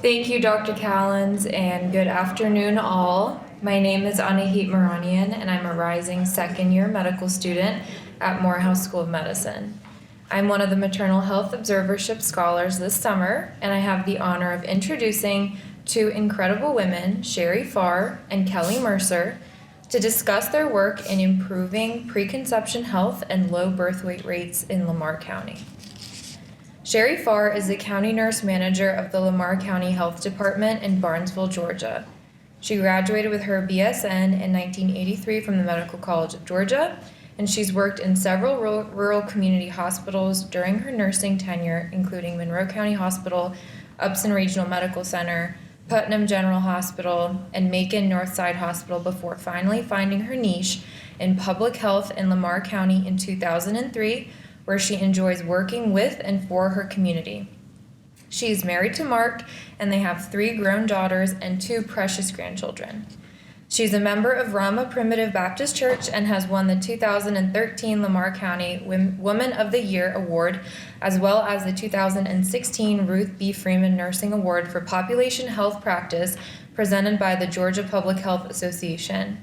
Thank you, Dr. Callens, and good afternoon, all. My name is Anahit Maranian, and I'm a rising second-year medical student at Morehouse School of Medicine. I'm one of the Maternal Health Observership Scholars this summer, and I have the honor of introducing two incredible women, Sherry Farr and Kelly Mercer, to discuss their work in improving preconception health and low birth weight rates in Lamar County. Sherry Farr is the County Nurse Manager of the Lamar County Health Department in Barnesville, Georgia. She graduated with her BSN in 1983 from the Medical College of Georgia, and she's worked in several rural community hospitals during her nursing tenure, including Monroe County Hospital, Upson Regional Medical Center, Putnam General Hospital, and Macon Northside Hospital before finally finding her niche in public health in Lamar County in 2003, where she enjoys working with and for her community. She is married to Mark, and they have 3 grown daughters and 2 precious grandchildren. She's a member of Rama Primitive Baptist Church and has won the 2013 Lamar County Woman of the Year Award, as well as the 2016 Ruth B. Freeman Nursing Award for Population Health Practice, presented by the Georgia Public Health Association.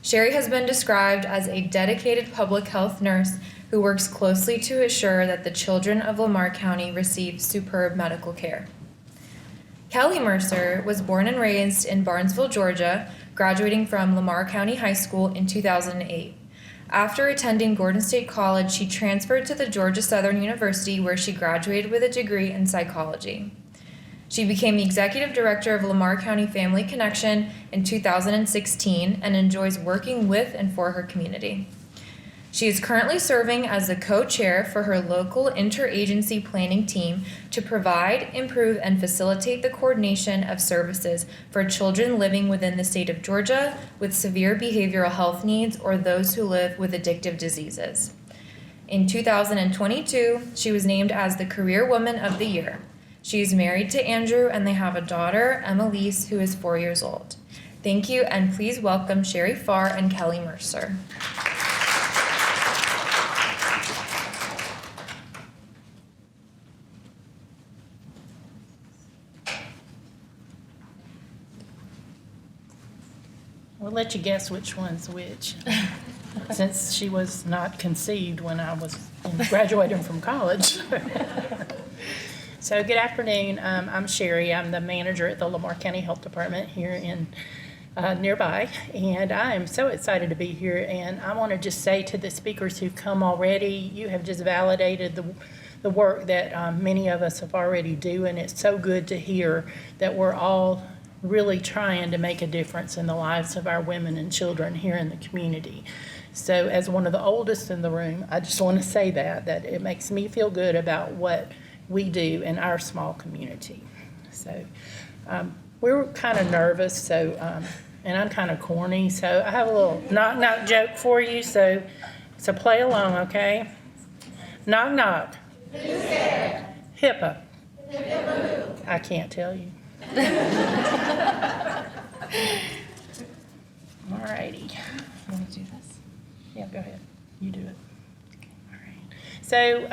Sherry has been described as a dedicated public health nurse who works closely to assure that the children of Lamar County receive superb medical care. Kelly Mercer was born and raised in Barnesville, Georgia, graduating from Lamar County High School in 2008. After attending Gordon State College, she transferred to the Georgia Southern University, where she graduated with a degree in psychology. She became the executive director of Lamar County Family Connection in 2016 and enjoys working with and for her community. She is currently serving as the co-chair for her local interagency planning team to provide, improve, and facilitate the coordination of services for children living within the state of Georgia with severe behavioral health needs or those who live with addictive diseases. In 2022, she was named as the Career Woman of the Year. She is married to Andrew, and they have a daughter, Emilise, who is 4 years old. Thank you, and please welcome Sherry Farr and Kelly Mercer. We'll let you guess which one's which, since she was not conceived when I was graduating from college. So good afternoon. I'm Sherry. I'm the manager at the Lamar County Health Department here in nearby, and I am so excited to be here. And I want to just say to the speakers who've come already, you have just validated the work that many of us have already do, and it's so good to hear that we're all really trying to make a difference in the lives of our women and children here in the community. So as one of the oldest in the room, I just want to say that it makes me feel good about what we do in our small community. So we were kind of nervous, so and I'm kind of corny, so I have a little knock-knock joke for you, so play along, okay? Knock-knock. Who's there? HIPAA. I can't tell you. All righty. You want to do this? Yeah, go ahead. You do it. Okay. All right. So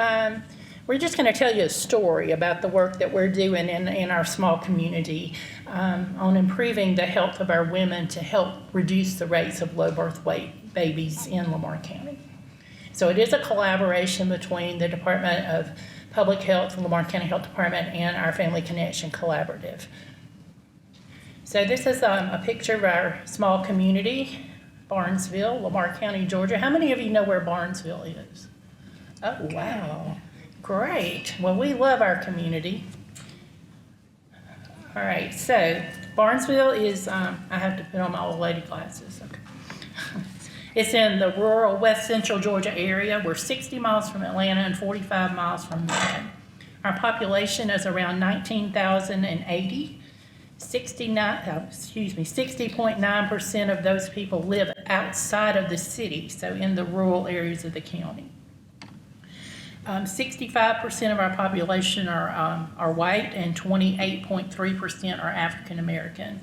we're just going to tell you a story about the work that we're doing in our small community on improving the health of our women to help reduce the rates of low birth weight babies in Lamar County. So it is a collaboration between the Department of Public Health, the Lamar County Health Department, and our Family Connection Collaborative. So this is a picture of our small community, Barnesville, Lamar County, Georgia. How many of you know where Barnesville is? Oh, wow. Great. Well, we love our community. All right, so Barnesville is, I have to put on my old lady glasses. Okay. It's in the rural west central Georgia area. We're 60 miles from Atlanta and 45 miles from Macon. Our population is around 19,080. 60.9% of those people live outside of the city, so in the rural areas of the county. 65% of our population are white, and 28.3% are African American,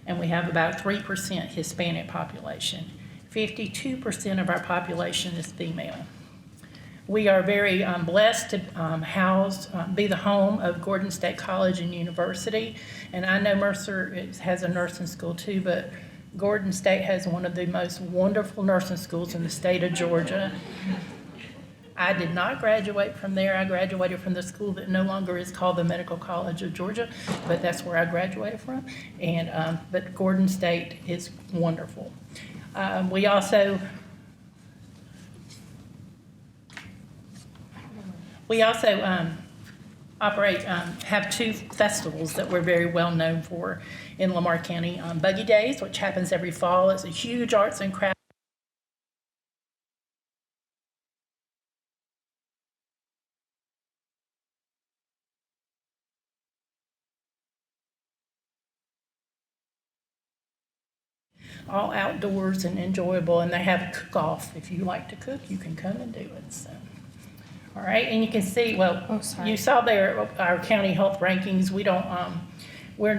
and we have about 3% Hispanic population. 52% of our population is female. We are very blessed to be the home of Gordon State College and University. And I know Mercer has a nursing school too, but Gordon State has one of the most wonderful nursing schools in the state of Georgia. I did not graduate from there. I graduated from the school that no longer is called the Medical College of Georgia, but that's where I graduated from. And but Gordon State is wonderful. We also have two festivals that we're very well known for in Lamar County. Buggy Days, which happens every fall. It's a huge arts and crafts all outdoors and enjoyable, and they have a cook-off. If you like to cook, you can come and do it. So, all right, and you can see, well, you saw there our county health rankings. We're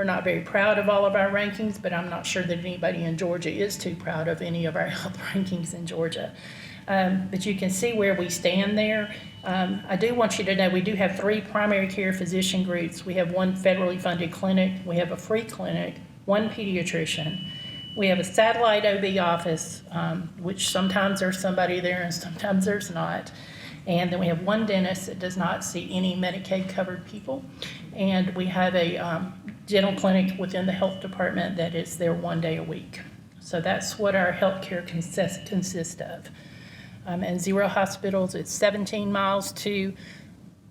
not very proud of all of our rankings, but I'm not sure that anybody in Georgia is too proud of any of our health rankings in Georgia. But you can see where we stand there. I do want you to know we do have 3 primary care physician groups. We have 1 federally funded clinic, we have a free clinic, 1 pediatrician. We have a satellite OB office, which sometimes there's somebody there and sometimes there's not. And then we have 1 dentist that does not see any Medicaid covered people. And we have a dental clinic within the health department that is there 1 day a week. So that's what our healthcare consists of. And 0 hospitals, it's 17 miles to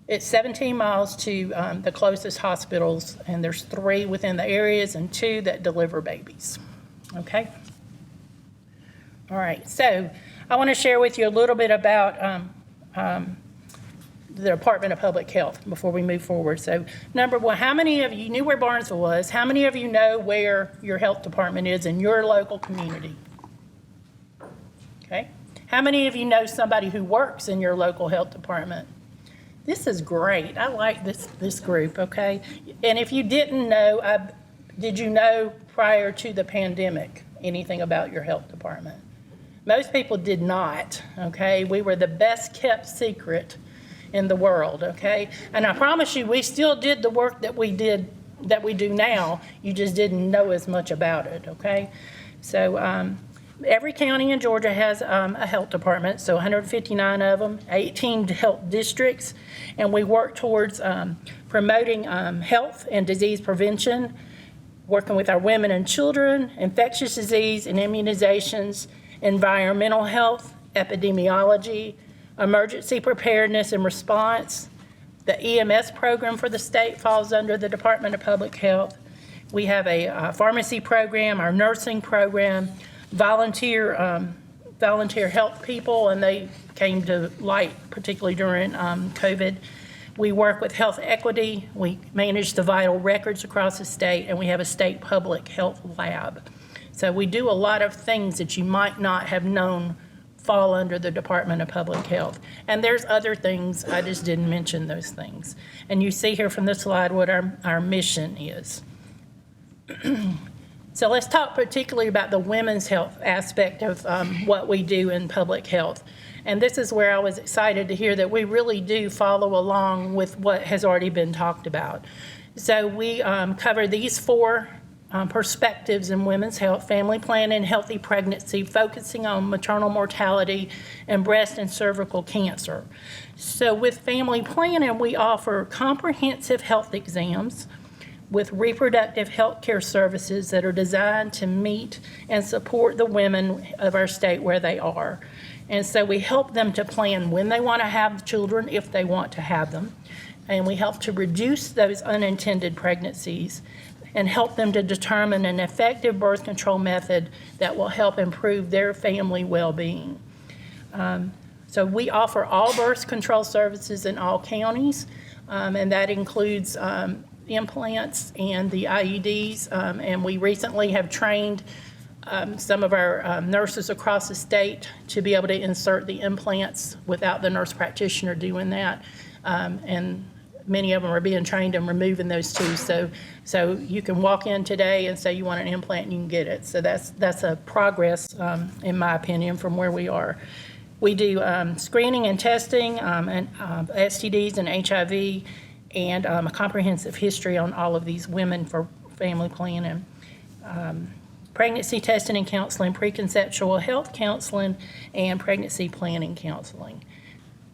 the closest hospitals, and there's 3 within the areas and 2 that deliver babies. Okay? All right, so I want to share with you a little bit about the Department of Public Health before we move forward. So number 1, how many of you knew where Barnesville was? How many of you know where your health department is in your local community? Okay. How many of you know somebody who works in your local health department? This is great. I like this group, okay? And if you didn't know, did you know prior to the pandemic anything about your health department? Most people did not, okay? We were the best kept secret in the world, okay? And I promise you, we still did the work that we do now. You just didn't know as much about it, okay? So every county in Georgia has a health department, so 159 of them, 18 health districts, and we work towards promoting health and disease prevention, working with our women and children, infectious disease and immunizations, environmental health, epidemiology, emergency preparedness and response. The EMS program for the state falls under the Department of Public Health. We have a pharmacy program, our nursing program, volunteer health people, and they came to light particularly during COVID. We work with health equity. We manage the vital records across the state, and we have a state public health lab. So we do a lot of things that you might not have known fall under the Department of Public Health. And there's other things, I just didn't mention those things. And you see here from this slide what our mission is. So let's talk particularly about the women's health aspect of what we do in public health. And this is where I was excited to hear that we really do follow along with what has already been talked about. So we cover these 4 perspectives in women's health: family planning, healthy pregnancy, focusing on maternal mortality, and breast and cervical cancer. So with family planning, we offer comprehensive health exams with reproductive health care services that are designed to meet and support the women of our state where they are. And so we help them to plan when they want to have children, if they want to have them. And we help to reduce those unintended pregnancies and help them to determine an effective birth control method that will help improve their family well-being. So we offer all birth control services in all counties, and that includes implants and the IUDs, and we recently have trained some of our nurses across the state to be able to insert the implants without the nurse practitioner doing that, and many of them are being trained in removing those too. So you can walk in today and say you want an implant and you can get it. So that's a progress, in my opinion, from where we are. We do screening and testing and STDs and HIV, and a comprehensive history on all of these women for family planning. Pregnancy testing and counseling, preconceptual health counseling, and pregnancy planning counseling.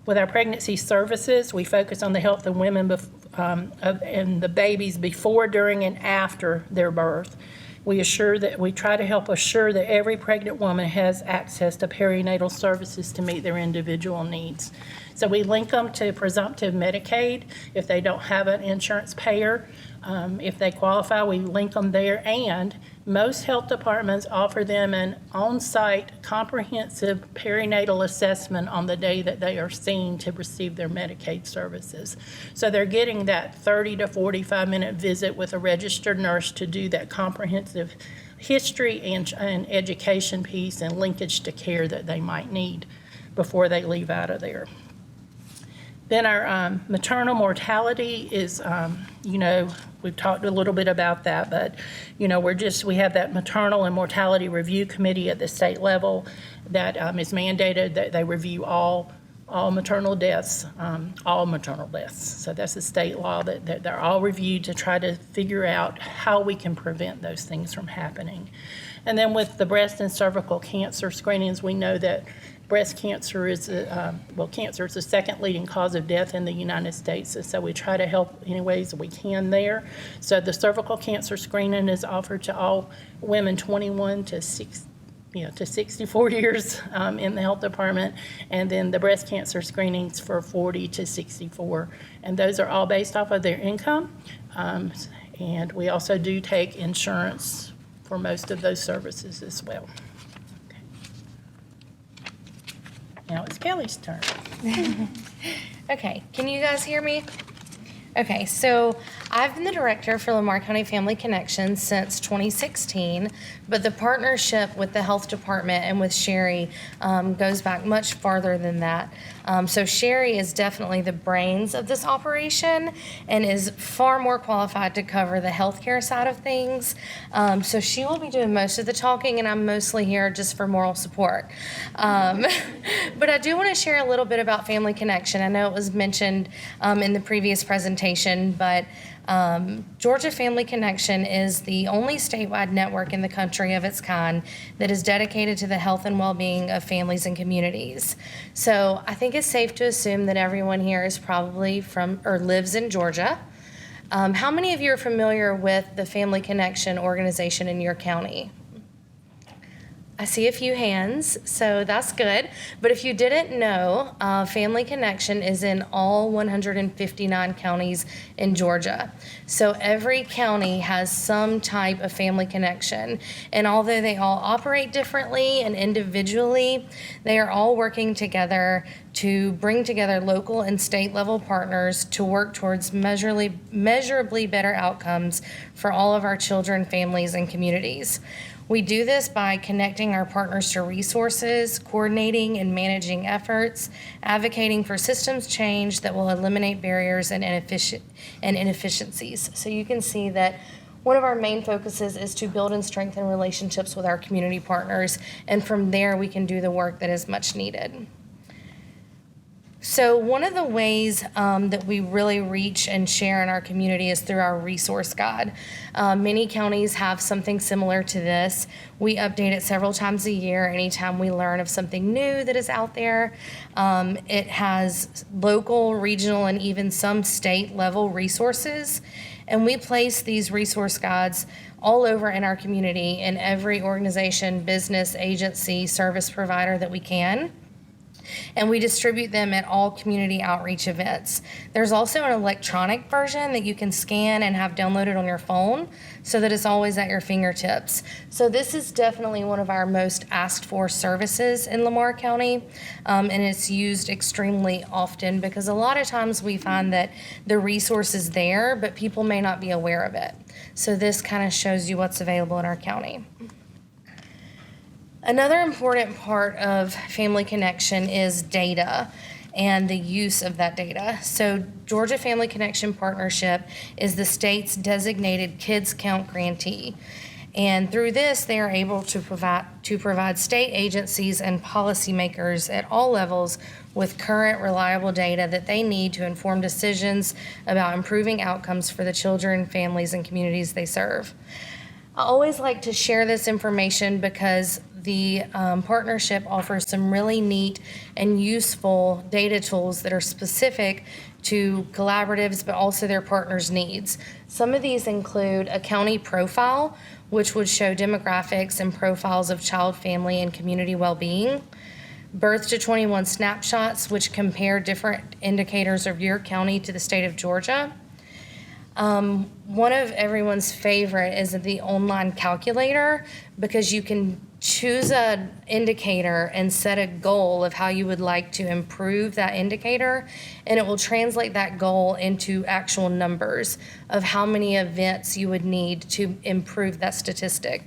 With our pregnancy services, we focus on the health of women and the babies before, during, and after their birth. We try to help assure that every pregnant woman has access to perinatal services to meet their individual needs. So we link them to presumptive Medicaid if they don't have an insurance payer. If they qualify, we link them there, and most health departments offer them an on-site comprehensive perinatal assessment on the day that they are seen to receive their Medicaid services. So they're getting that 30 to 45-minute visit with a registered nurse to do that comprehensive history and education piece and linkage to care that they might need before they leave out of there. Then our maternal mortality is, we've talked a little bit about that, but, we have that maternal and mortality review committee at the state level that is mandated that they review all maternal deaths. So that's a state law that they're all reviewed to try to figure out how we can prevent those things from happening. And then with the breast and cervical cancer screenings, we know that breast cancer is cancer is the second leading cause of death in the United States, and so we try to help any ways we can there. So the cervical cancer screening is offered to all women 21 to 64 years in the health department, and then the breast cancer screenings for 40 to 64, and those are all based off of their income, and we also do take insurance for most of those services as well. Now it's Kelly's turn. Okay, can you guys hear me? Okay, so I've been the director for Lamar County Family Connection since 2016, but the partnership with the health department and with Sherry goes back much farther than that. So Sherry is definitely the brains of this operation and is far more qualified to cover the healthcare side of things. So she will be doing most of the talking, and I'm mostly here just for moral support. But I do want to share a little bit about Family Connection. I know it was mentioned in the previous presentation, but Georgia Family Connection is the only statewide network in the country of its kind that is dedicated to the health and well-being of families and communities. So I think it's safe to assume that everyone here is probably from or lives in Georgia. How many of you are familiar with the Family Connection organization in your county? I see a few hands, so that's good. But if you didn't know, Family Connection is in all 159 counties in Georgia. So every county has some type of Family Connection. And although they all operate differently and individually, they are all working together to bring together local and state level partners to work towards measurably better outcomes for all of our children, families, and communities. We do this by connecting our partners to resources, coordinating and managing efforts, advocating for systems change that will eliminate barriers and inefficiencies. So you can see that one of our main focuses is to build and strengthen relationships with our community partners, and from there we can do the work that is much needed. So one of the ways that we really reach and share in our community is through our resource guide. Many counties have something similar to this. We update it several times a year anytime we learn of something new that is out there. It has local, regional, and even some state level resources. And we place these resource guides all over in our community in every organization, business, agency, service provider that we can. And we distribute them at all community outreach events. There's also an electronic version that you can scan and have downloaded on your phone so that it's always at your fingertips. So this is definitely one of our most asked for services in Lamar County, and it's used extremely often because a lot of times we find that the resource is there, but people may not be aware of it. So this kind of shows you what's available in our county. Another important part of Family Connection is data and the use of that data. So Georgia Family Connection Partnership is the state's designated Kids Count grantee. And through this, they are able to provide state agencies and policymakers at all levels with current, reliable data that they need to inform decisions about improving outcomes for the children, families, and communities they serve. I always like to share this information because the partnership offers some really neat and useful data tools that are specific to collaboratives, but also their partners' needs. Some of these include a county profile, which would show demographics and profiles of child, family, and community well-being. Birth to 21 snapshots, which compare different indicators of your county to the state of Georgia. One of everyone's favorite is the online calculator, because you can choose an indicator and set a goal of how you would like to improve that indicator, and it will translate that goal into actual numbers of how many events you would need to improve that statistic.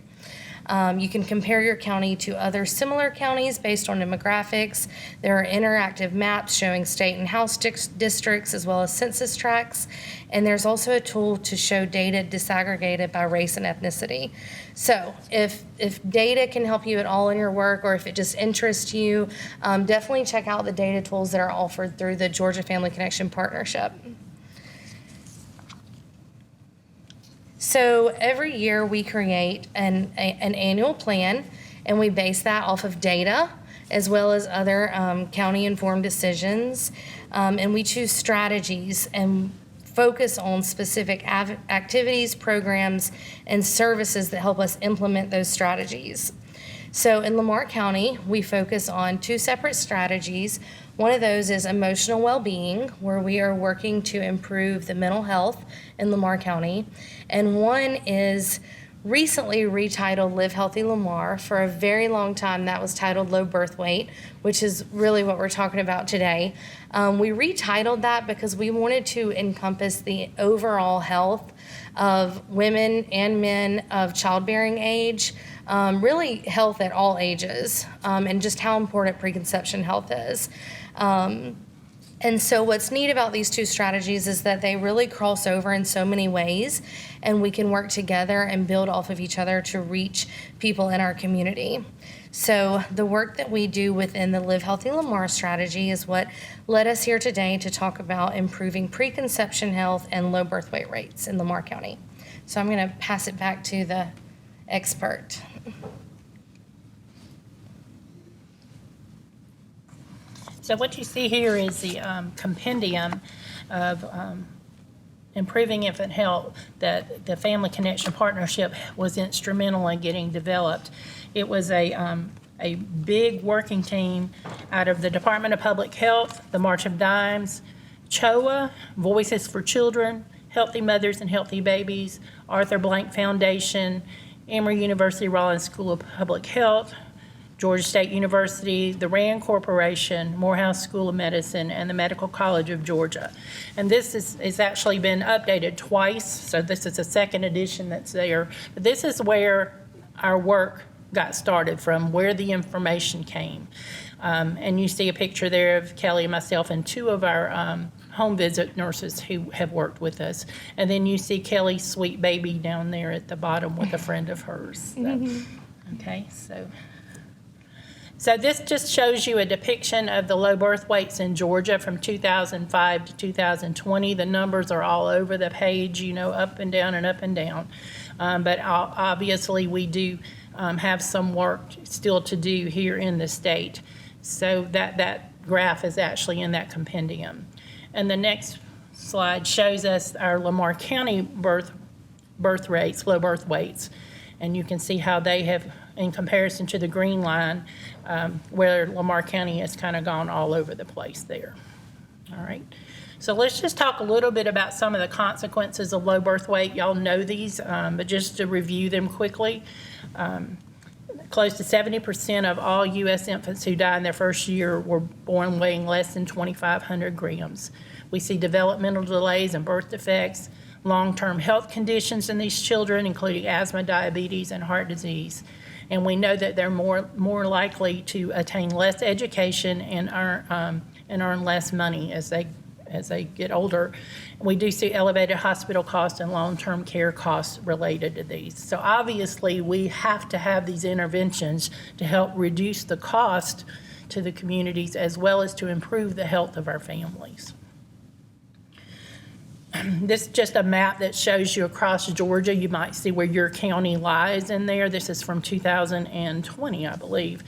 You can compare your county to other similar counties based on demographics. There are interactive maps showing state and house districts as well as census tracts. And there's also a tool to show data disaggregated by race and ethnicity. So if data can help you at all in your work, or if it just interests you, definitely check out the data tools that are offered through the Georgia Family Connection Partnership. So every year we create an annual plan, and we base that off of data as well as other county-informed decisions. And we choose strategies and focus on specific activities, programs, and services that help us implement those strategies. So in Lamar County, we focus on two separate strategies. One of those is emotional well-being, where we are working to improve the mental health in Lamar County. And one is recently retitled Live Healthy Lamar. For a very long time, that was titled Low Birth Weight, which is really what we're talking about today. We retitled that because we wanted to encompass the overall health of women and men of childbearing age, really health at all ages, and just how important preconception health is. And so what's neat about these two strategies is that they really cross over in so many ways, and we can work together and build off of each other to reach people in our community. So the work that we do within the Live Healthy Lamar strategy is what led us here today to talk about improving preconception health and low birth weight rates in Lamar County. So I'm going to pass it back to the expert. So what you see here is the compendium of improving infant health that the Family Connection Partnership was instrumental in getting developed. It was a big working team out of the Department of Public Health, the March of Dimes, CHOA, Voices for Children, Healthy Mothers and Healthy Babies, Arthur Blank Foundation, Emory University Rollins School of Public Health, Georgia State University, the RAND Corporation, Morehouse School of Medicine, and the Medical College of Georgia. And this is actually been updated twice, so this is a second edition that's there. But this is where our work got started from, where the information came. And you see a picture there of Kelly and myself and two of our home visit nurses who have worked with us. And then you see Kelly's sweet baby down there at the bottom with a friend of hers. So, okay, So this just shows you a depiction of the low birth weights in Georgia from 2005 to 2020. The numbers are all over the page, you know, up and down and up and down. But obviously we do have some work still to do here in the state. So that graph is actually in that compendium. And the next slide shows us our Lamar County birth rates, low birth weights. And you can see how they have, in comparison to the green line, where Lamar County has kind of gone all over the place there. All right. So let's just talk a little bit about some of the consequences of low birth weight. Y'all know these, but just to review them quickly. Close to 70% of all U.S. infants who die in their first year were born weighing less than 2,500 grams. We see developmental delays and birth defects, long-term health conditions in these children, including asthma, diabetes, and heart disease. And we know that they're more likely to attain less education and earn less money as as they get older. We do see elevated hospital costs and long-term care costs related to these. So obviously, we have to have these interventions to help reduce the cost to the communities as well as to improve the health of our families. This is just a map that shows you across Georgia. You might see where your county lies in there. This is from 2020, I believe.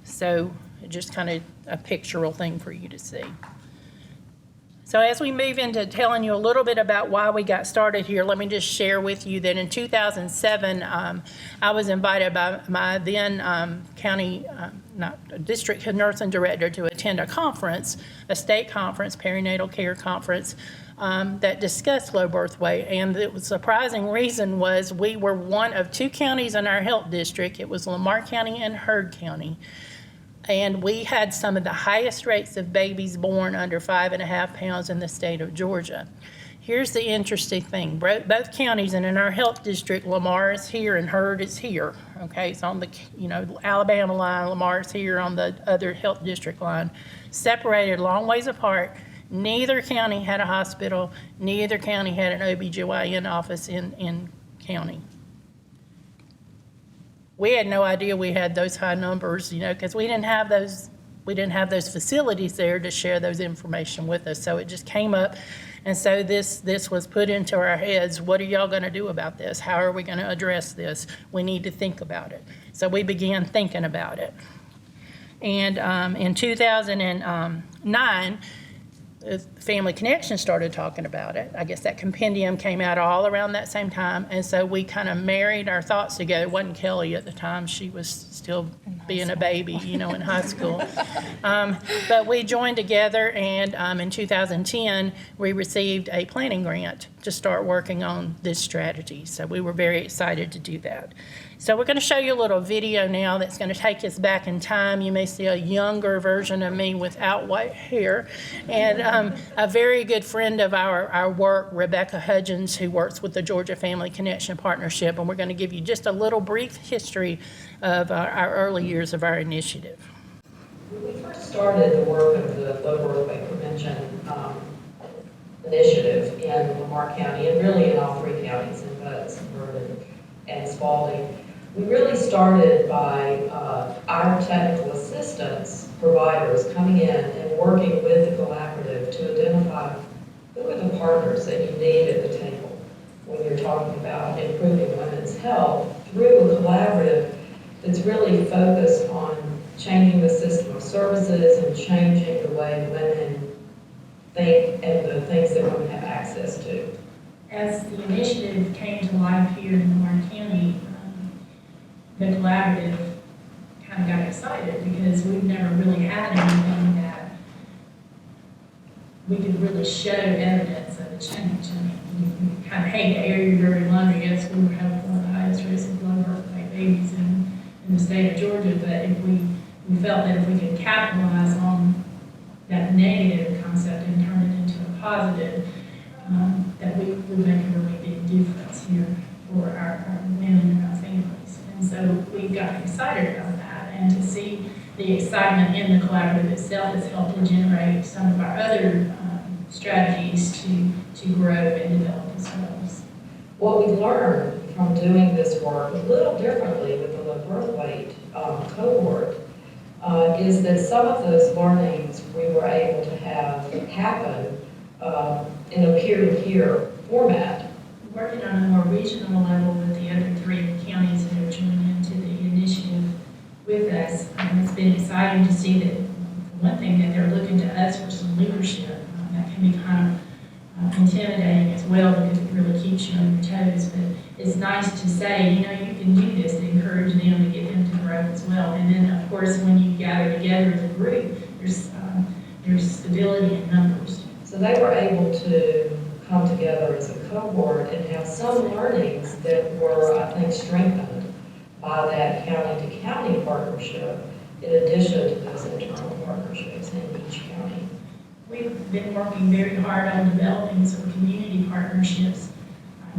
So just kind of a pictorial thing for you to see. So as we move into telling you a little bit about why we got started here, let me just share with you that in 2007, I was invited by my then district nursing director to attend a conference, a state conference, perinatal care conference, that discussed low birth weight. And the surprising reason was we were one of two counties in our health district. It was Lamar County and Heard County. And we had some of the highest rates of babies born under 5.5 pounds in the state of Georgia. Here's the interesting thing. Both counties, and in our health district, Lamar is here and Heard is here. Okay, it's on the Alabama line, Lamar is here on the other health district line. Separated a long ways apart. Neither county had a hospital. Neither county had an OBGYN office in county. We had no idea we had those high numbers, because we didn't have those facilities there to share those information with us. So it just came up, and so this was put into our heads. What are y'all going to do about this? How are we going to address this? We need to think about it. So we began thinking about it. And in 2009, Family Connection started talking about it. I guess that compendium came out all around that same time, and so we kind of married our thoughts together. It wasn't Kelly at the time. She was still being a baby, in high school. But we joined together, and in 2010, we received a planning grant to start working on this strategy. So we were very excited to do that. So we're going to show you a little video now that's going to take us back in time. You may see a younger version of me without white hair. And a very good friend of our work, Rebecca Hudgens, who works with the Georgia Family Connection Partnership. And we're going to give you just a little brief history of our early years of our initiative. When we first started the work of the low birth weight prevention initiative in Lamar County, and really in all three counties, in Butts, Vernon, and Spalding, we really started by our technical assistance providers coming in and working with the collaborative to identify who are the partners that you need at the table when you're talking about improving women's health through a collaborative that's really focused on changing the system of services and changing the way women think and the things that women have access to. As the initiative came to life here in Lamar County, the collaborative kind of got excited because we've never really had anything that we could really show evidence of a change. I mean, you kind of hate to air your dirty laundry. Yes, we have one of the highest rates of low birth weight babies in the state of Georgia, but if we felt that if we could capitalize on that negative concept and turn it into a positive, that we would make a really big difference here for our women and our families. And so we got excited about that, and to see the excitement in the collaborative itself has helped to generate some of our other strategies to grow and develop ourselves. What we learned from doing this work a little differently with the low birth weight cohort is that some of those learnings we were able to have happen in a peer-to-peer format. Working on a more regional level with the other three counties that are joining into the initiative with us, it's been exciting to see that, for one thing, that they're looking to us for some leadership. That can be kind of intimidating as well because it really keeps you on your toes, but it's nice to say, you can do this, to encourage them to get them to grow as well. And then, of course, when you gather together as a group, there's stability in numbers. So they were able to come together as a cohort and have some learnings that were, I think, strengthened by that county-to-county partnership in addition to those internal partnerships in each county. We've been working very hard on developing some community partnerships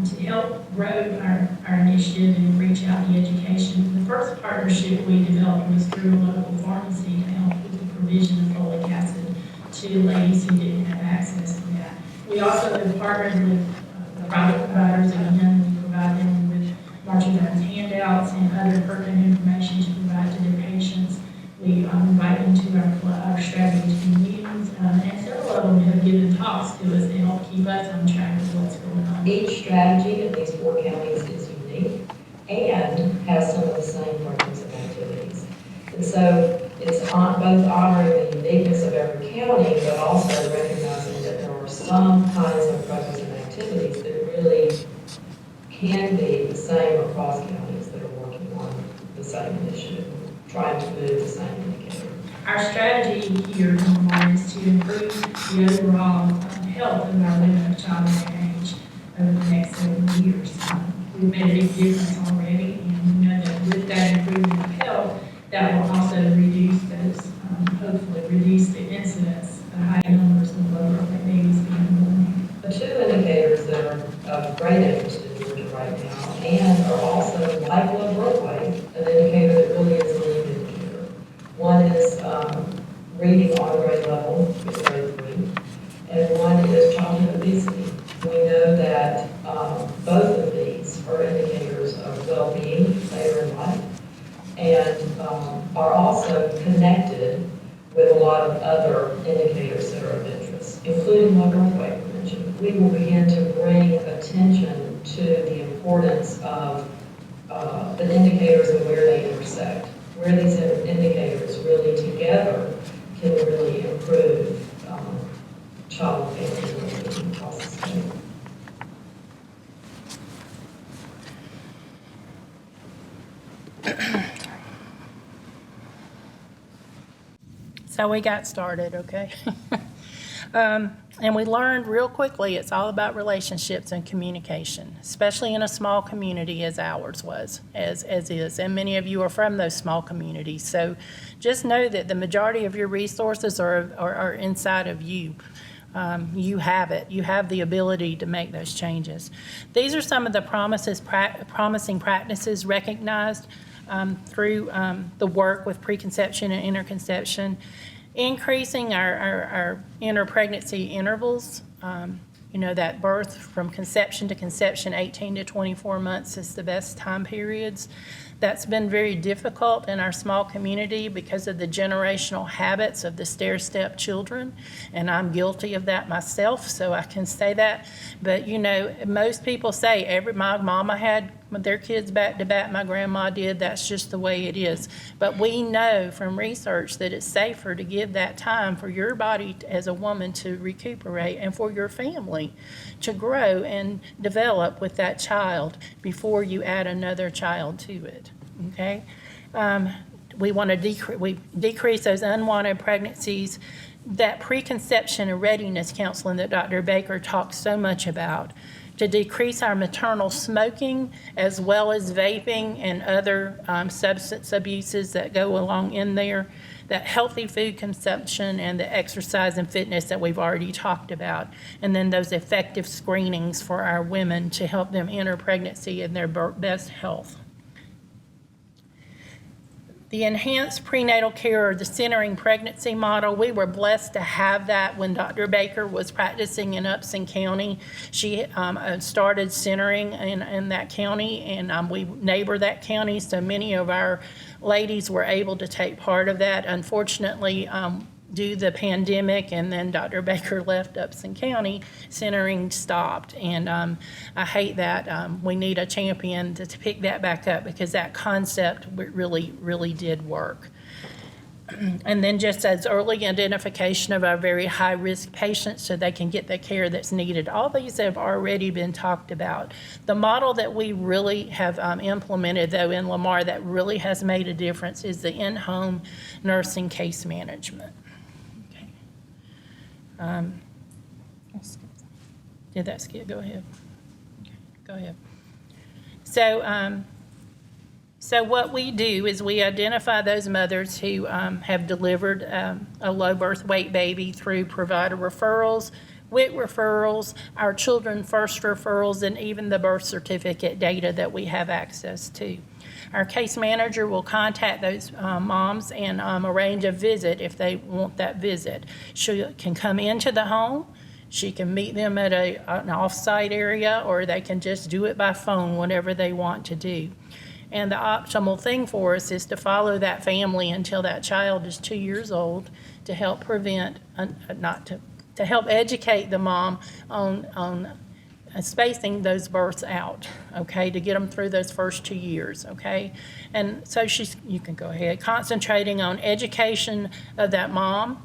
to help grow our initiative and reach out the education. The first partnership we developed was through a local pharmacy to help with the provision of folic acid to ladies who didn't have access to that. We also have partnered with the private providers. Again, we provide them with marching orders, handouts, and other pertinent information to provide to their patients. We invite them to our strategy team meetings, and several of them have given talks to us to help keep us on track with what's going on. Each strategy in these 4 counties is unique and has some of the same programs and activities. And so it's both honoring the uniqueness of every county, but also recognizing that there are some kinds of programs and activities that really can be the same across counties that are working on the same initiative, trying to move the same indicator. Our strategy here in Lamar is to improve the overall health of our women of childbearing age over the next several years. We've made a big difference already, and we know that with that improvement of health, that will also reduce those, hopefully reduce the incidence of high numbers of low birth weight babies being born. The 2 indicators that are of great interest in Georgia right now and are also like low birth weight, an indicator that really is a lead indicator. One is reading on grade level, which is grade 3, and one is childhood obesity. We know that both of these are indicators of well-being later in life, and are also connected with a lot of other indicators that are of interest, including low birth weight prevention. We will begin to bring attention to the importance of the indicators and where they intersect, where these indicators really together can really improve child and family well-being across the state. So we got started, okay? And we learned real quickly it's all about relationships and communication, especially in a small community as ours was, as is. And many of you are from those small communities. So just know that the majority of your resources are inside of you. You have it. You have the ability to make those changes. These are some of the promising practices recognized through the work with preconception and interconception, increasing our inter-pregnancy intervals. That birth from conception to conception, 18 to 24 months is the best time periods. That's been very difficult in our small community because of the generational habits of the stair-step children, and I'm guilty of that myself, so I can say that. But most people say my mama had their kids back to back, my grandma did, that's just the way it is. But we know from research that it's safer to give that time for your body as a woman to recuperate and for your family to grow and develop with that child before you add another child to it, okay? We want to decrease those unwanted pregnancies. That preconception and readiness counseling that Dr. Baker talks so much about, to decrease our maternal smoking as well as vaping and other substance abuses that go along in there, that healthy food consumption and the exercise and fitness that we've already talked about, and then those effective screenings for our women to help them enter pregnancy in their best health. The enhanced prenatal care, or the centering pregnancy model, we were blessed to have that when Dr. Baker was practicing in Upson County. She started centering in that county, and we neighbor that county, so many of our ladies were able to take part of that. Unfortunately, due to the pandemic, and then Dr. Baker left Upson County, centering stopped. And I hate that. We need a champion to pick that back up, because that concept really, really did work. And then just as early identification of our very high-risk patients so they can get the care that's needed. All these have already been talked about. The model that we really have implemented, though, in Lamar that really has made a difference is the in-home nursing case management. Did that skip? Go ahead. Okay, go ahead. So what we do is we identify those mothers who have delivered a low birth weight baby through provider referrals. WIC referrals, our Children First referrals, and even the birth certificate data that we have access to. Our case manager will contact those moms and arrange a visit if they want that visit. She can come into the home. She can meet them at an off-site area, or they can just do it by phone, whatever they want to do. And the optimal thing for us is to follow that family until that child is 2 years old to help prevent, to help educate the mom on spacing those births out, okay, to get them through those first 2 years, okay? And so you can go ahead, concentrating on education of that mom,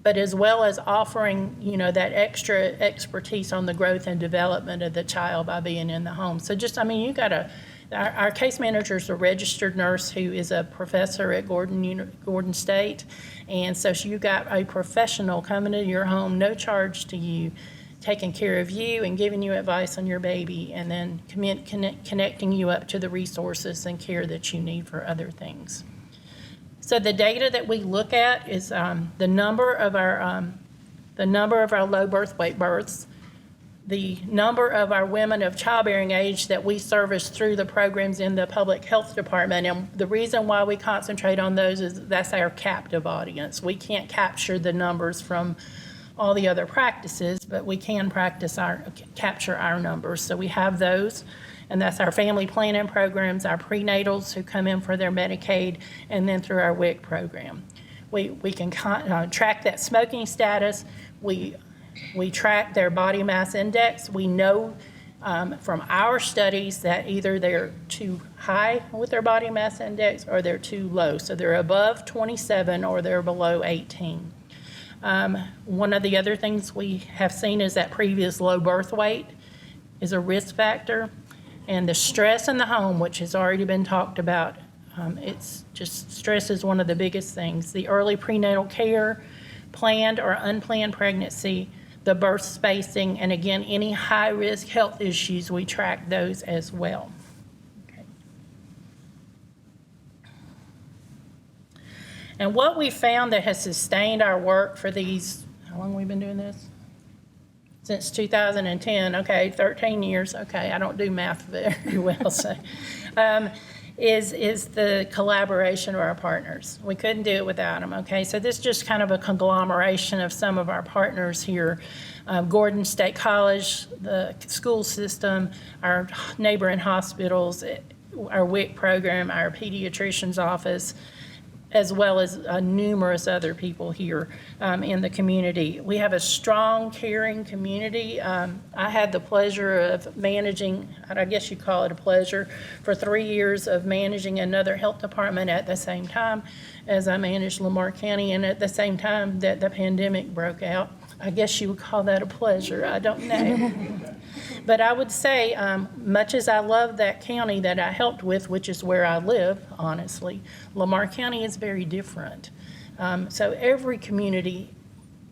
but as well as offering, that extra expertise on the growth and development of the child by being in the home. So our case manager is a registered nurse who is a professor at Gordon State. And so you got a professional coming to your home, no charge to you, taking care of you and giving you advice on your baby, and then connecting you up to the resources and care that you need for other things. So the data that we look at is the number of our low birth weight births, the number of our women of childbearing age that we service through the programs in the public health department. And the reason why we concentrate on those is that's our captive audience. We can't capture the numbers from all the other practices, but we can capture our numbers. So we have those. And that's our family planning programs, our prenatals who come in for their Medicaid, and then through our WIC program. We can track that smoking status. We track their body mass index. We know from our studies that either they're too high with their body mass index or they're too low. So they're above 27 or they're below 18. One of the other things we have seen is that previous low birth weight is a risk factor. And the stress in the home, which has already been talked about, it's just stress is one of the biggest things. The early prenatal care, planned or unplanned pregnancy, the birth spacing, and again, any high-risk health issues, we track those as well. Okay. And what we found that has sustained our work for these, how long have we been doing this? Since 2010, okay, 13 years, okay, I don't do math very well, so, is the collaboration of our partners. We couldn't do it without them, okay? So this is just kind of a conglomeration of some of our partners here. Gordon State College, the school system, our neighboring hospitals, our WIC program, our pediatrician's office, as well as numerous other people here in the community. We have a strong, caring community. I had the pleasure of managing, I guess you call it a pleasure, for 3 years of managing another health department at the same time as I managed Lamar County, and at the same time that the pandemic broke out. I guess you would call that a pleasure, I don't know. But I would say, much as I love that county that I helped with, which is where I live, honestly, Lamar County is very different. So every community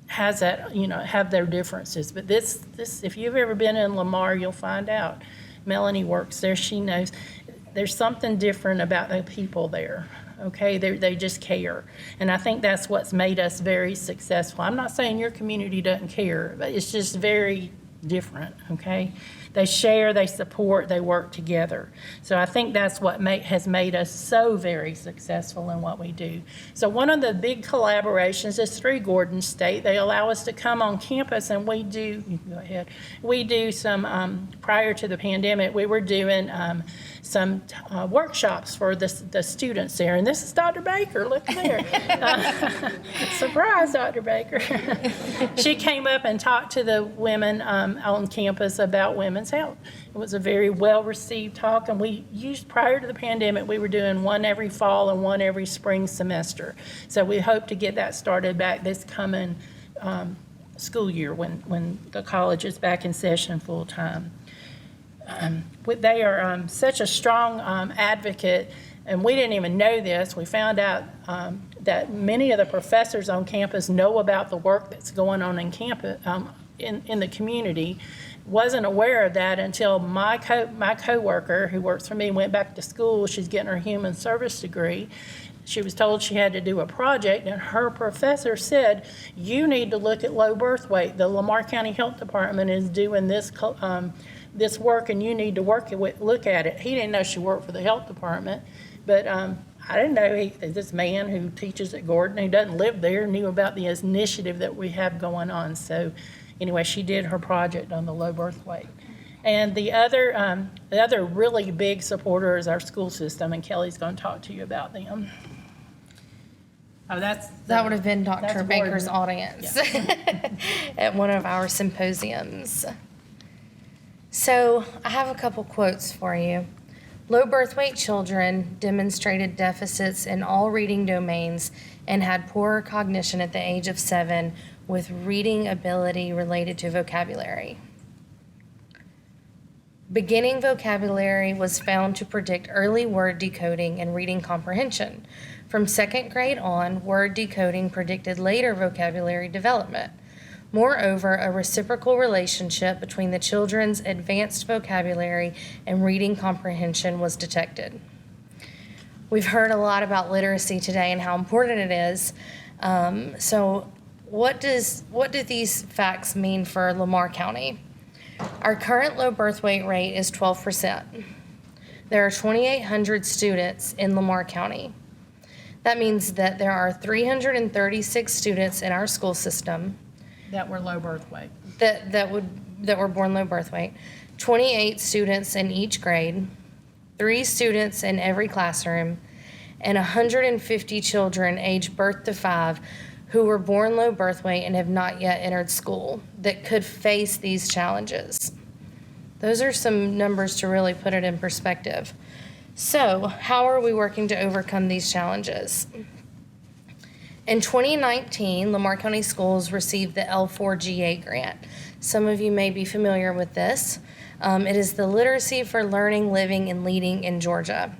has that, have their differences. But this, if you've ever been in Lamar, you'll find out. Melanie works there, she knows. There's something different about the people there. Okay, they just care. And I think that's what's made us very successful. I'm not saying your community doesn't care, but it's just very different, okay? They share, they support, they work together. So I think that's what has made us so very successful in what we do. So one of the big collaborations is through Gordon State. They allow us to come on campus, and we do, you can go ahead, we do some, prior to the pandemic, we were doing some workshops for the students there. And this is Dr. Baker, look there. Surprise, Dr. Baker. She came up and talked to the women on campus about women's health. It was a very well-received talk, and we used, prior to the pandemic, we were doing one every fall and one every spring semester. So we hope to get that started back this coming school year when the college is back in session full-time. They are such a strong advocate, and we didn't even know this. We found out that many of the professors on campus know about the work that's going on in campus, in the community. Wasn't aware of that until my coworker who works for me went back to school. She's getting her human service degree. she was told she had to do a project, and her professor said, you need to look at low birth weight. The Lamar County Health Department is doing this work, and you need to look at it. He didn't know she worked for the health department, but I didn't know this man who teaches at Gordon, who doesn't live there, knew about the initiative that we have going on. So anyway, she did her project on the low birth weight. And the other really big supporter is our school system, and Kelly's going to talk to you about them. Oh, That would have been Dr. that's Baker's Gordon. audience at one of our symposiums. So I have a couple quotes for you. Low birth weight children demonstrated deficits in all reading domains and had poorer cognition at the age of 7 with reading ability related to vocabulary. Beginning vocabulary was found to predict early word decoding and reading comprehension. From 2nd grade on, word decoding predicted later vocabulary development. Moreover, a reciprocal relationship between the children's advanced vocabulary and reading comprehension was detected. We've heard a lot about literacy today and how important it is. So what do these facts mean for Lamar County? Our current low birth weight rate is 12%. There are 2,800 students in Lamar County. That means that there are 336 students in our school system That were low birth weight. that were born low birth weight, 28 students in each grade, 3 students in every classroom, and 150 children aged birth to 5 who were born low birth weight and have not yet entered school that could face these challenges. Those are some numbers to really put it in perspective. So, how are we working to overcome these challenges? In 2019, Lamar County Schools received the L4GA grant. Some of you may be familiar with this. It is the Literacy for Learning, Living, and Leading in Georgia.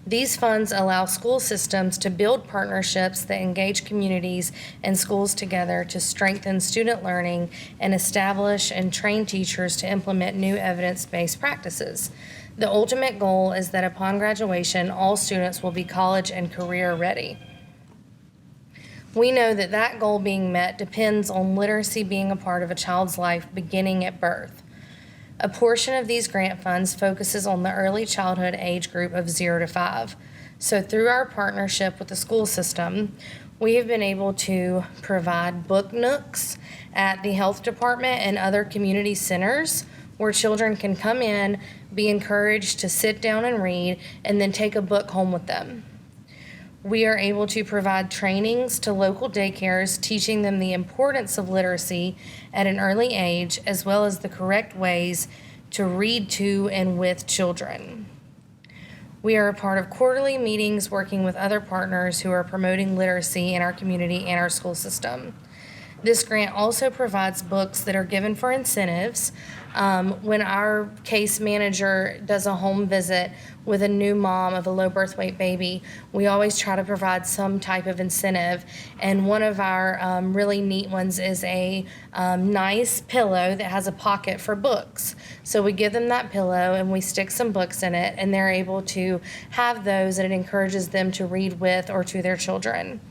These funds allow school systems to build partnerships that engage communities and schools together to strengthen student learning and establish and train teachers to implement new evidence-based practices. The ultimate goal is that upon graduation, all students will be college and career ready. We know that that goal being met depends on literacy being a part of a child's life beginning at birth. A portion of these grant funds focuses on the early childhood age group of 0 to 5. So through our partnership with the school system, we have been able to provide book nooks at the health department and other community centers where children can come in, be encouraged to sit down and read, and then take a book home with them. We are able to provide trainings to local daycares, teaching them the importance of literacy at an early age, as well as the correct ways to read to and with children. We are a part of quarterly meetings working with other partners who are promoting literacy in our community and our school system. This grant also provides books that are given for incentives. When our case manager does a home visit with a new mom of a low birth weight baby, we always try to provide some type of incentive. And one of our really neat ones is a nice pillow that has a pocket for books. So we give them that pillow and we stick some books in it, and they're able to have those, and it encourages them to read with or to their children.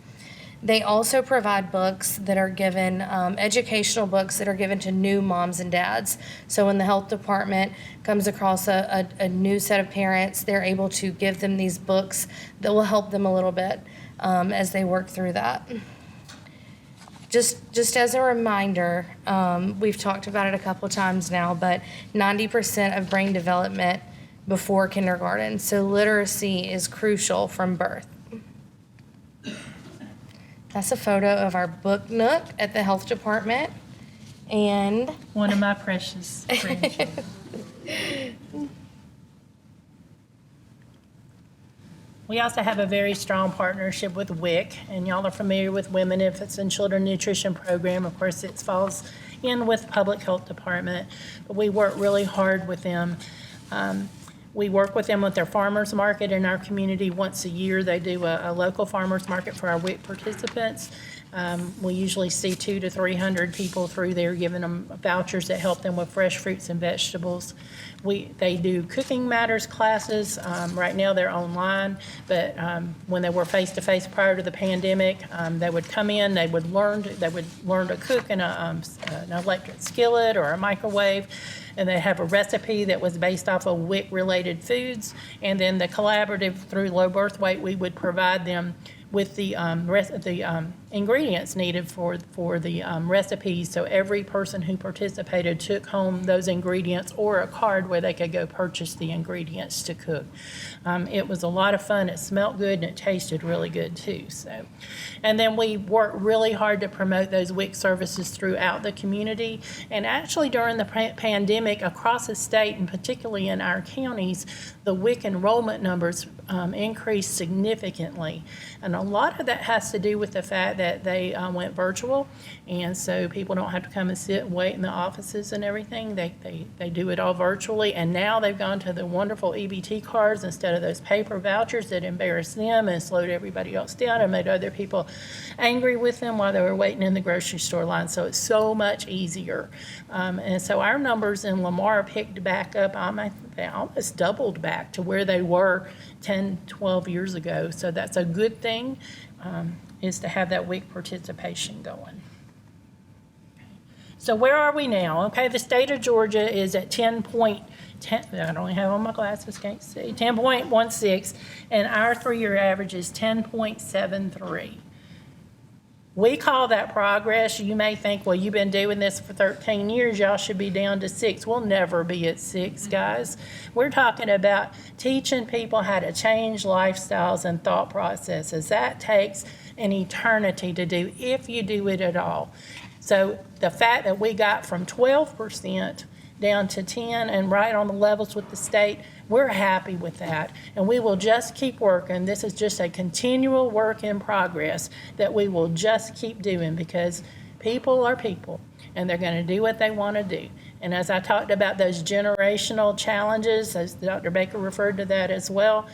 They also provide books that are given, educational books that are given to new moms and dads. So when the health department comes across a new set of parents, they're able to give them these books that will help them a little bit as they work through that. Just as a reminder, we've talked about it a couple times now, but 90% of brain development before kindergarten. So literacy is crucial from birth. That's a photo of our book nook at the health department. And One of my precious grandchildren. We also have a very strong partnership with WIC, and y'all are familiar with Women, Infants, and Children Nutrition Program. Of course, it falls in with Public Health Department, but we work really hard with them. We work with them with their farmers market in our community once a year. They do a local farmers market for our WIC participants. We usually see 200 to 300 people through there, giving them vouchers that help them with fresh fruits and vegetables. They do cooking matters classes. Right now they're online, but when they were face-to-face prior to the pandemic, they would come in, they would learn to cook in an electric skillet or a microwave, and they have a recipe that was based off of WIC-related foods. And then the collaborative through low birth weight, we would provide them with the ingredients needed for the recipes. So every person who participated took home those ingredients or a card where they could go purchase the ingredients to cook. It was a lot of fun. It smelled good and it tasted really good too. So, and then we worked really hard to promote those WIC services throughout the community. And actually during the pandemic across the state, and particularly in our counties, the WIC enrollment numbers increased significantly. And a lot of that has to do with the fact that they went virtual, and so people don't have to come and sit and wait in the offices and everything. They do it all virtually, and now they've gone to the wonderful EBT cards instead of those paper vouchers that embarrassed them and slowed everybody else down and made other people angry with them while they were waiting in the grocery store line. So it's so much easier. And so our numbers in Lamar picked back up. They almost doubled back to where they were 10, 12 years ago. So that's a good thing, is to have that WIC participation going. So where are we now? Okay, the state of Georgia is at 10.10. I don't have on my glasses, can't see. 10.16, and our 3-year average is 10.73. We call that progress. You may think, well, you've been doing this for 13 years, y'all should be down to 6. We'll never be at 6, guys. We're talking about teaching people how to change lifestyles and thought processes. That takes an eternity to do, if you do it at all. So the fact that we got from 12% down to 10 and right on the levels with the state, we're happy with that. And we will just keep working. This is just a continual work in progress that we will just keep doing, because people are people and they're going to do what they want to do. And as I talked about those generational challenges, as Dr. Baker referred to that as well,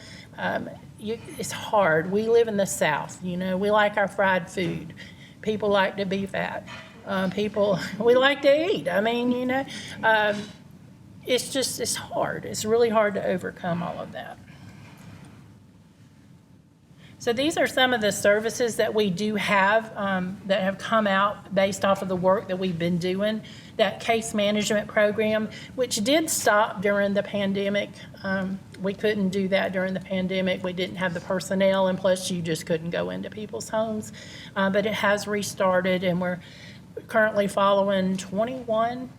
it's hard. We live in the South, we like our fried food. People like to be fat. We like to eat. It's hard. It's really hard to overcome all of that. So these are some of the services that we do have that have come out based off of the work that we've been doing. That case management program, which did stop during the pandemic. We couldn't do that during the pandemic. We didn't have the personnel, and plus you just couldn't go into people's homes. But it has restarted, and we're currently following 21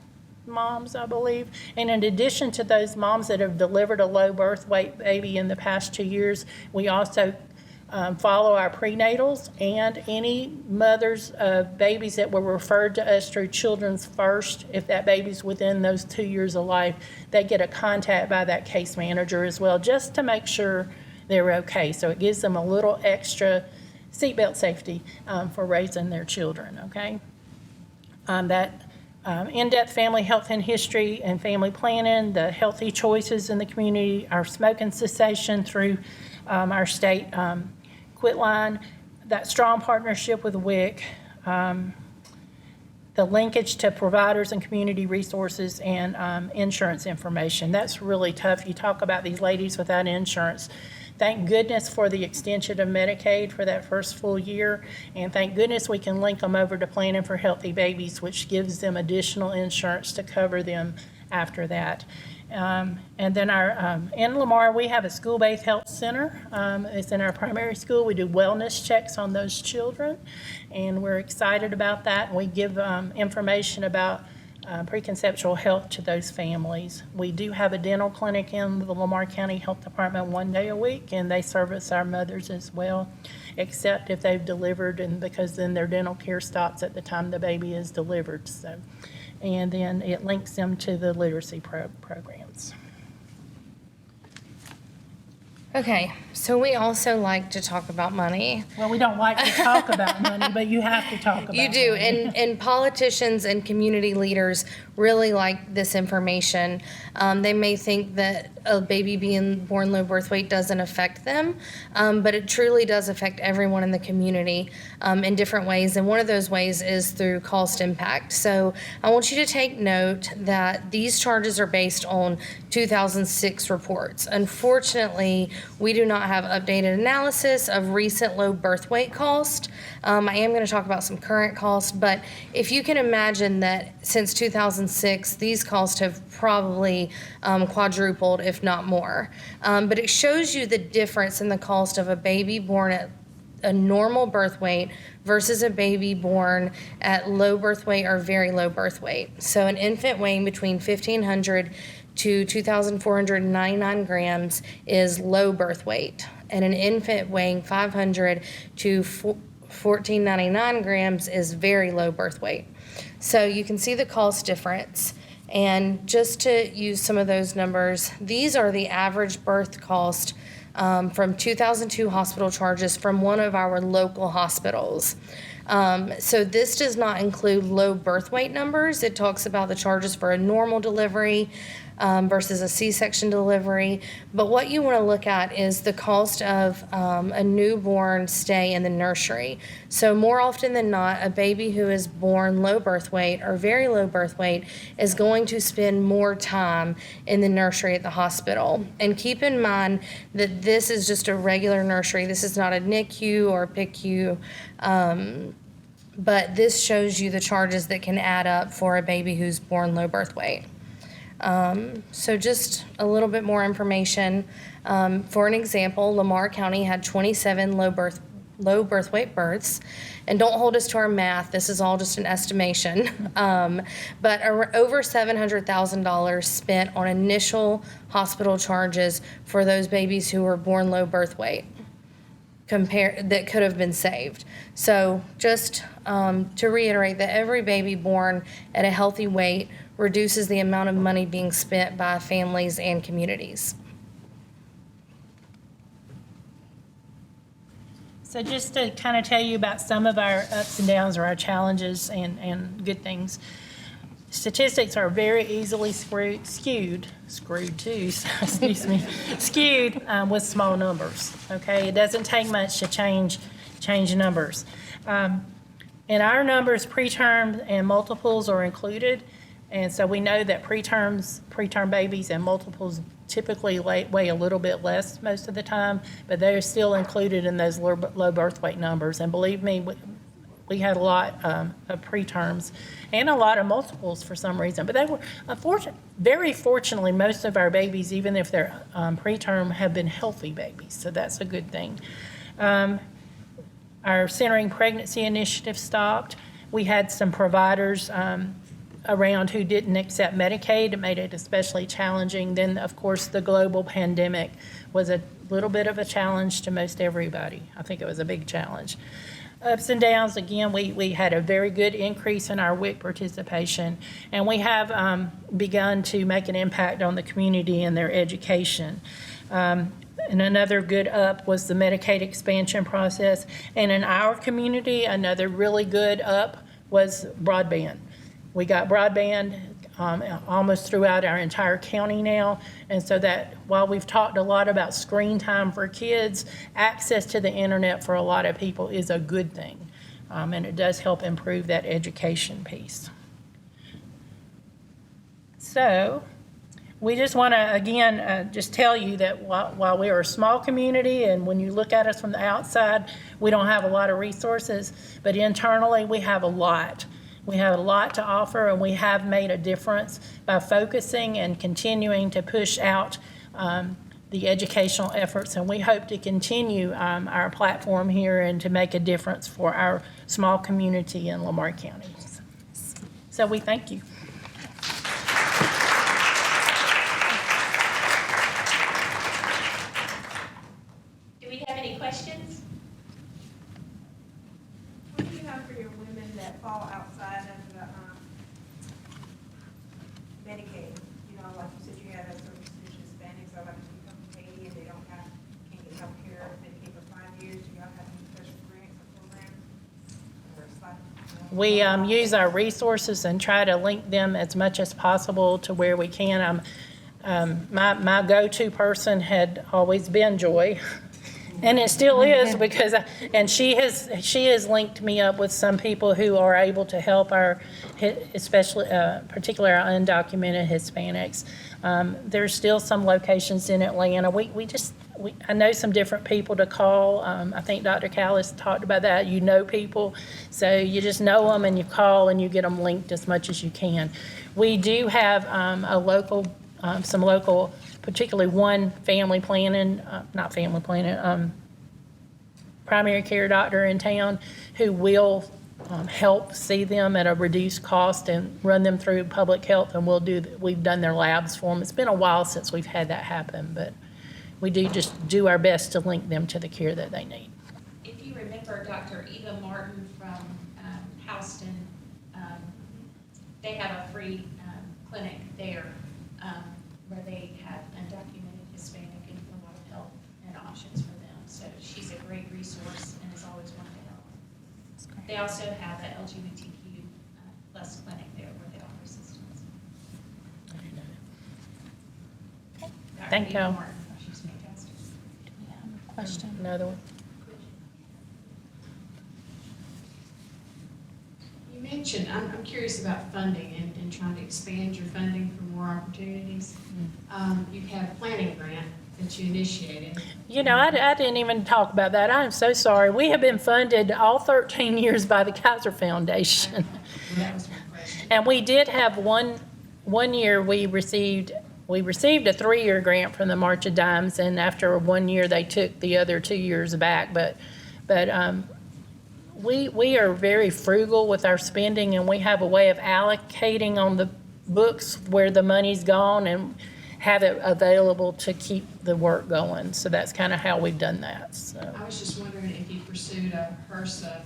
moms, I believe. And in addition to those moms that have delivered a low birth weight baby in the past 2 years, we also follow our prenatals and any mothers of babies that were referred to us through Children's First. If that baby's within those 2 years of life, they get a contact by that case manager as well, just to make sure they're okay. So it gives them a little extra seatbelt safety for raising their children, okay? That in-depth family health and history and family planning, the healthy choices in the community, our smoking cessation through our state quit line, that strong partnership with WIC, the linkage to providers and community resources, and insurance information. That's really tough. You talk about these ladies without insurance. Thank goodness for the extension of Medicaid for that first full year, and thank goodness we can link them over to Planning for Healthy Babies, which gives them additional insurance to cover them after that. And then in Lamar, we have a school-based health center. It's in our primary school. We do wellness checks on those children, and we're excited about that. And we give information about preconceptual health to those families. We do have a dental clinic in the Lamar County Health Department 1 day a week, and they service our mothers as well, except if they've delivered, and because then their dental care stops at the time the baby is delivered. So, and then it links them to the literacy programs. Okay, so we also like to talk about money. Well, we don't like to talk about money, but you have to talk about You do, money. and politicians and community leaders really like this information. They may think that a baby being born low birth weight doesn't affect them, but it truly does affect everyone in the community in different ways. And one of those ways is through cost impact. So I want you to take note that these charges are based on 2006 reports. Unfortunately, we do not have updated analysis of recent low birth weight cost. I am going to talk about some current costs, but if you can imagine that since 2006, these costs have probably quadrupled, if not more. But it shows you the difference in the cost of a baby born at a normal birth weight versus a baby born at low birth weight or very low birth weight. So an infant weighing between 1,500 to 2,499 grams is low birth weight, and an infant weighing 500 to 1,499 grams is very low birth weight. So you can see the cost difference. And just to use some of those numbers, these are the average birth cost from 2002 hospital charges from one of our local hospitals. So this does not include low birth weight numbers. It talks about the charges for a normal delivery versus a C-section delivery. But what you want to look at is the cost of a newborn stay in the nursery. So more often than not, a baby who is born low birth weight or very low birth weight is going to spend more time in the nursery at the hospital. And keep in mind that this is just a regular nursery. This is not a NICU or PICU. But this shows you the charges that can add up for a baby who's born low birth weight. So just a little bit more information. For an example, Lamar County had 27 low birth weight births. And don't hold us to our math. This is all just an estimation. But over $700,000 spent on initial hospital charges for those babies who were born low birth weight that could have been saved. So just to reiterate that every baby born at a healthy weight reduces the amount of money being spent by families and communities. So just to kind of tell you about some of our ups and downs or our challenges and good things. Statistics are very easily skewed with small numbers, okay? It doesn't take much to change numbers. In our numbers, preterm and multiples are included, and so we know that preterm babies and multiples typically weigh a little bit less most of the time, but they're still included in those low birth weight numbers. And believe me, we had a lot of preterms and a lot of multiples for some reason. But they were, very fortunately, most of our babies, even if they're preterm, have been healthy babies. So that's a good thing. Our Centering Pregnancy Initiative stopped. We had some providers around who didn't accept Medicaid. It made it especially challenging. Then, of course, the global pandemic was a little bit of a challenge to most everybody. I think it was a big challenge. Ups and downs, again, we had a very good increase in our WIC participation, and we have begun to make an impact on the community and their education. And another good up was the Medicaid expansion process. And in our community, another really good up was broadband. We got broadband almost throughout our entire county now. And so that while we've talked a lot about screen time for kids, access to the internet for a lot of people is a good thing. And it does help improve that education piece. So we just want to, again, just tell you that while we are a small community and when you look at us from the outside, we don't have a lot of resources, but internally we have a lot. We have a lot to offer, and we have made a difference by focusing and continuing to push out the educational efforts, and we hope to continue our platform here and to make a difference for our small community in Lamar County. So we thank you. Do we have any questions? What do you have for your women that fall outside of the Medicaid? You know, like you said, you had a certain percentage of Hispanics, so like if you come from Haiti and they can't get health care, Medicaid for 5 years, do y'all have any special grants or programs? Or it's like, We use our resources and try to link them as much as possible to where we can. My go-to person had always been Joy, and it still is because, and she has linked me up with some people who are able to help our, especially, particularly our undocumented Hispanics. There's still some locations in Atlanta. I know some different people to call. I think Dr. Callis talked about that. You know people, so you just know them and you call and you get them linked as much as you can. We do have some local, particularly one family planning, primary care doctor in town who will help see them at a reduced cost and run them through public health, and we've done their labs for them. It's been a while since we've had that happen, but we do our best to link them to the care that they need. If you remember Dr. Eva Martin from Houston, they have a free clinic there where they have undocumented Hispanic and a lot of help and options for them. So she's a great resource and is always one to help. They also have an LGBTQ plus clinic there where they offer assistance. Thank you. Eva Martin, she's fantastic. Question? Another one? You mentioned, I'm curious about funding and trying to expand your funding for more opportunities. You have a planning grant that you initiated. You know, I didn't even talk about that. I'm so sorry. We have been funded all 13 years by the Kaiser Foundation. Well, that was my question. And we did have one year we received a 3-year grant from the March of Dimes, and after 1 year, they took the other 2 years back. But we are very frugal with our spending, and we have a way of allocating on the books where the money's gone and have it available to keep the work going. So that's kind of how we've done that. So. I was just wondering if you pursued a HRSA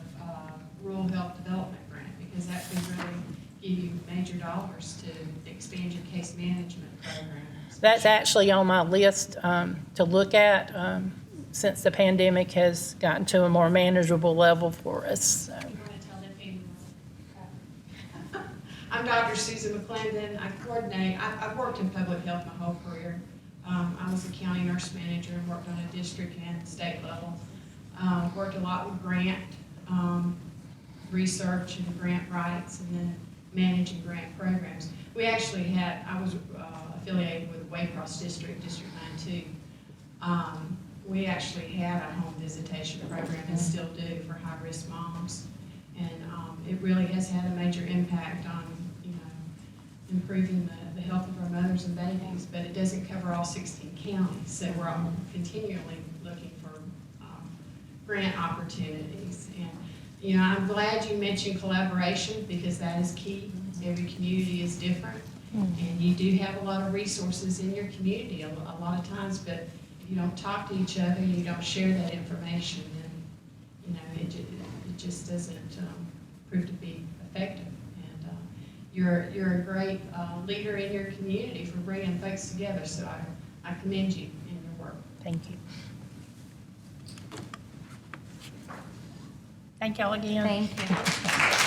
Rural Health Development Grant, because that could really give you major dollars to expand your case management programs. That's actually on my list to look at since the pandemic has gotten to a more manageable level for us. So. You want to tell them who you are? I'm Dr. Susan McClendon. I coordinate, I've worked in public health my whole career. I was a county nurse manager and worked on a district and state level. Worked a lot with grant research and grant rights, and then managing grant programs. We actually had, I was affiliated with Waycross District, District 92. We actually had a home visitation program and still do for high-risk moms. And it really has had a major impact on, improving the health of our mothers and babies, but it doesn't cover all 16 counties. So we're continually looking for grant opportunities. And, I'm glad you mentioned collaboration, because that is key. Every community is different. And you do have a lot of resources in your community a lot of times, but if you don't talk to each other, you don't share that information, then, it just doesn't prove to be effective. And you're a great leader in your community for bringing folks together, so I commend you in your work. Thank you. Thank y'all again. Thank you.